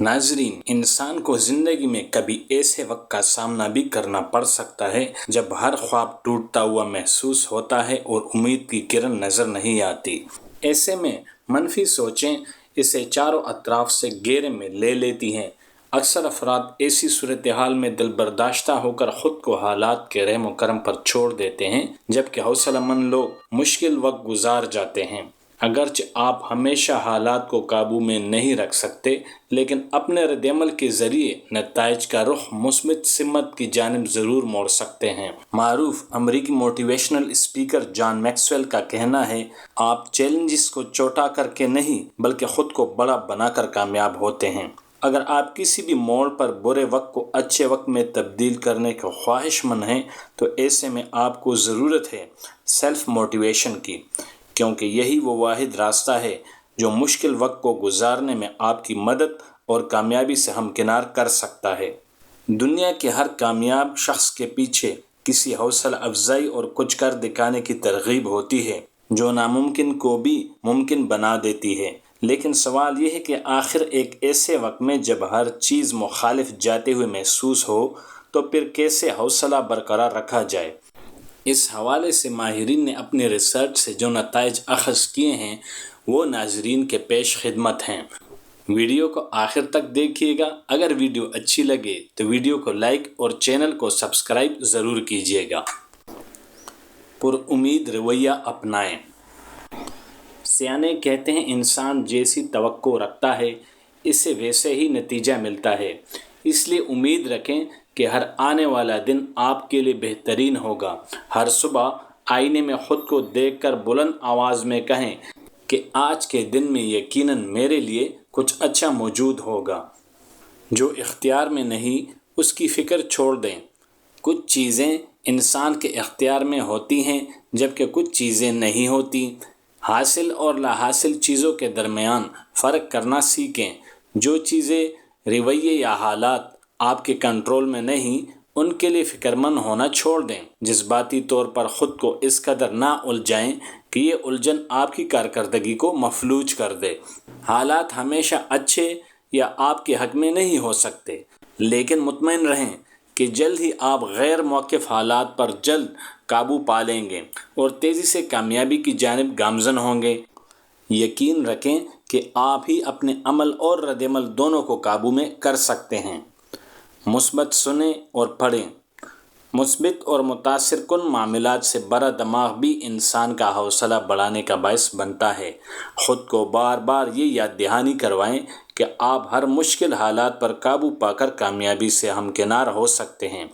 ناظرین، انسان کو زندگی میں کبھی ایسے وقت کا سامنا بھی کرنا پڑ سکتا ہے جب ہر خواب ٹوٹتا ہوا محسوس ہوتا ہے اور امید کی کرن نظر نہیں آتی۔ ایسے میں منفی سوچیں اسے چاروں اطراف سے گھیرے میں لے لیتی ہیں۔ اکثر افراد ایسی صورتحال میں دل برداشتہ ہو کر خود کو حالات کے رحم و کرم پر چھوڑ دیتے ہیں، جبکہ حوصلہ مند لوگ مشکل وقت گزار جاتے ہیں۔ اگرچہ آپ ہمیشہ حالات کو قابو میں نہیں رکھ سکتے، لیکن اپنے رد عمل کے ذریعے نتائج کا رخ مثبت سمت کی جانب ضرور موڑ سکتے ہیں۔ معروف امریکی موٹیویشنل اسپیکر جان میکسویل کا کہنا ہے، آپ چیلنجز کو چوٹا کر کے نہیں بلکہ خود کو بڑا بنا کر کامیاب ہوتے ہیں۔ اگر آپ کسی بھی موڑ پر برے وقت کو اچھے وقت میں تبدیل کرنے کے خواہش مند ہیں تو ایسے میں آپ کو ضرورت ہے سیلف موٹیویشن کی، کیونکہ یہی وہ واحد راستہ ہے جو مشکل وقت کو گزارنے میں آپ کی مدد اور کامیابی سے ہمکنار کر سکتا ہے۔ دنیا کے ہر کامیاب شخص کے پیچھے کسی حوصلہ افزائی اور کچھ کر دکھانے کی ترغیب ہوتی ہے جو ناممکن کو بھی ممکن بنا دیتی ہے۔ لیکن سوال یہ ہے کہ آخر ایک ایسے وقت میں جب ہر چیز مخالف جاتے ہوئے محسوس ہو تو پھر کیسے حوصلہ برقرار رکھا جائے؟ اس حوالے سے ماہرین نے اپنی ریسرچ سے جو نتائج اخذ کیے ہیں وہ ناظرین کے پیش خدمت ہیں۔ ویڈیو کو آخر تک دیکھیے گا۔ اگر ویڈیو اچھی لگے تو ویڈیو کو لائک اور چینل کو سبسکرائب ضرور کیجیے گا۔ پر امید رویہ اپنائیں۔ سیانے کہتے ہیں انسان جیسی توقع رکھتا ہے اسے ویسے ہی نتیجہ ملتا ہے، اس لیے امید رکھیں کہ ہر آنے والا دن آپ کے لیے بہترین ہوگا۔ ہر صبح آئینے میں خود کو دیکھ کر بلند آواز میں کہیں کہ آج کے دن میں یقیناً میرے لیے کچھ اچھا موجود ہوگا۔ جو اختیار میں نہیں اس کی فکر چھوڑ دیں۔ کچھ چیزیں انسان کے اختیار میں ہوتی ہیں جبکہ کچھ چیزیں نہیں ہوتی۔ حاصل اور لا حاصل چیزوں کے درمیان فرق کرنا سیکھیں۔ جو چیزیں، رویے یا حالات آپ کے کنٹرول میں نہیں ان کے لیے فکرمند ہونا چھوڑ دیں۔ جذباتی طور پر خود کو اس قدر نہ الجھائیں کہ یہ الجھن آپ کی کارکردگی کو مفلوج کر دے۔ حالات ہمیشہ اچھے یا آپ کے حق میں نہیں ہو سکتے، لیکن مطمئن رہیں کہ جلد ہی آپ غیر موقف حالات پر جلد قابو پا لیں گے اور تیزی سے کامیابی کی جانب گامزن ہوں گے۔ یقین رکھیں کہ آپ ہی اپنے عمل اور رد عمل دونوں کو قابو میں کر سکتے ہیں۔ مثبت سنیں اور پڑھیں۔ مثبت اور متاثر کن معاملات سے بڑا دماغ بھی انسان کا حوصلہ بڑھانے کا باعث بنتا ہے۔ خود کو بار بار یہ یاد دہانی کروائیں کہ آپ ہر مشکل حالات پر قابو پا کر کامیابی سے ہمکنار ہو سکتے ہیں۔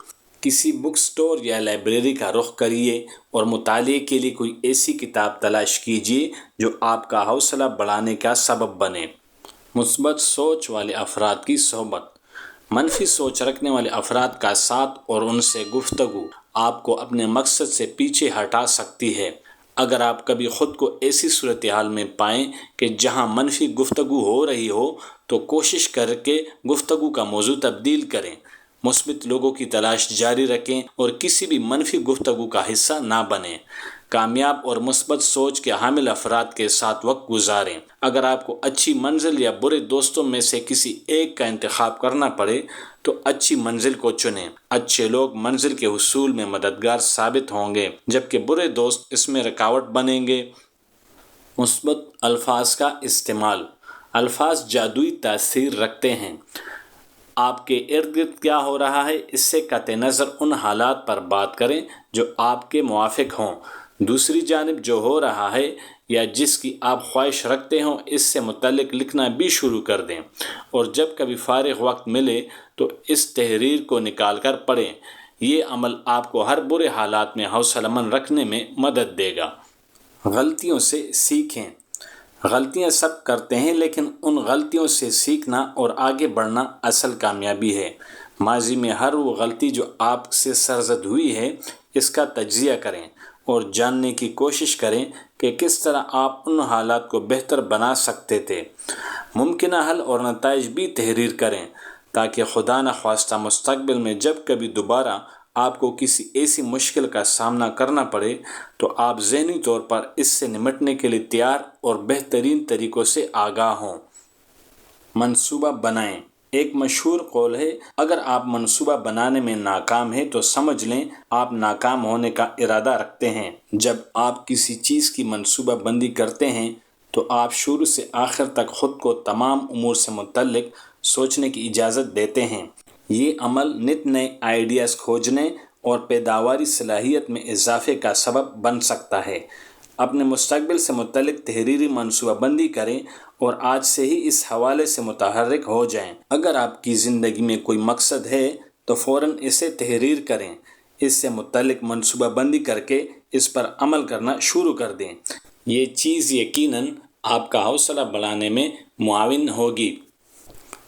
کسی بک سٹور یا لائبریری کا رخ کریے اور مطالعے کے لیے کوئی ایسی کتاب تلاش کیجیے جو آپ کا حوصلہ بڑھانے کا سبب بنے۔ مثبت سوچ والے افراد کی صحبت۔ منفی سوچ رکھنے والے افراد کا ساتھ اور ان سے گفتگو آپ کو اپنے مقصد سے پیچھے ہٹا سکتی ہے۔ اگر آپ کبھی خود کو ایسی صورتحال میں پائیں کہ جہاں منفی گفتگو ہو رہی ہو تو کوشش کر کے گفتگو کا موضوع تبدیل کریں۔ مثبت لوگوں کی تلاش جاری رکھیں اور کسی بھی منفی گفتگو کا حصہ نہ بنیں۔ کامیاب اور مثبت سوچ کے حامل افراد کے ساتھ وقت گزاریں۔ اگر آپ کو اچھی منزل یا برے دوستوں میں سے کسی ایک کا انتخاب کرنا پڑے تو اچھی منزل کو چنیں۔ اچھے لوگ منزل کے حصول میں مددگار ثابت ہوں گے جبکہ برے دوست اس میں رکاوٹ بنیں گے۔ مثبت الفاظ کا استعمال۔ الفاظ جادوئی تاثیر رکھتے ہیں۔ آپ کے ارد گرد کیا ہو رہا ہے اس سے قطع نظر ان حالات پر بات کریں جو آپ کے موافق ہوں۔ دوسری جانب جو ہو رہا ہے یا جس کی آپ خواہش رکھتے ہوں اس سے متعلق لکھنا بھی شروع کر دیں، اور جب کبھی فارغ وقت ملے تو اس تحریر کو نکال کر پڑھیں۔ یہ عمل آپ کو ہر برے حالات میں حوصلہ مند رکھنے میں مدد دے گا۔ غلطیوں سے سیکھیں۔ غلطیاں سب کرتے ہیں لیکن ان غلطیوں سے سیکھنا اور آگے بڑھنا اصل کامیابی ہے۔ ماضی میں ہر وہ غلطی جو آپ سے سرزد ہوئی ہے اس کا تجزیہ کریں اور جاننے کی کوشش کریں کہ کس طرح آپ ان حالات کو بہتر بنا سکتے تھے۔ ممکنہ حل اور نتائج بھی تحریر کریں تاکہ خدا نخواستہ مستقبل میں جب کبھی دوبارہ آپ کو کسی ایسی مشکل کا سامنا کرنا پڑے تو آپ ذہنی طور پر اس سے نمٹنے کے لیے تیار اور بہترین طریقوں سے آگاہ ہوں۔ منصوبہ بنائیں۔ ایک مشہور قول ہے، اگر آپ منصوبہ بنانے میں ناکام ہیں تو سمجھ لیں آپ ناکام ہونے کا ارادہ رکھتے ہیں۔ جب آپ کسی چیز کی منصوبہ بندی کرتے ہیں تو آپ شروع سے آخر تک خود کو تمام امور سے متعلق سوچنے کی اجازت دیتے ہیں۔ یہ عمل نت نئے آئیڈیاز کھوجنے اور پیداواری صلاحیت میں اضافے کا سبب بن سکتا ہے۔ اپنے مستقبل سے متعلق تحریری منصوبہ بندی کریں اور آج سے ہی اس حوالے سے متحرک ہو جائیں۔ اگر آپ کی زندگی میں کوئی مقصد ہے تو فوراً اسے تحریر کریں، اس سے متعلق منصوبہ بندی کر کے اس پر عمل کرنا شروع کر دیں۔ یہ چیز یقیناً آپ کا حوصلہ بڑھانے میں معاون ہوگی۔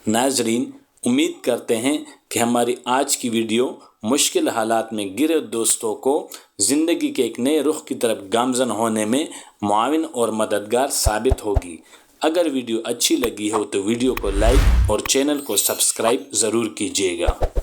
ناظرین، امید کرتے ہیں کہ ہماری آج کی ویڈیو مشکل حالات میں گرے دوستوں کو زندگی کے ایک نئے رخ کی طرف گامزن ہونے میں معاون اور مددگار ثابت ہوگی۔ اگر ویڈیو اچھی لگی ہو تو ویڈیو کو لائک اور چینل کو سبسکرائب ضرور کیجیے گا۔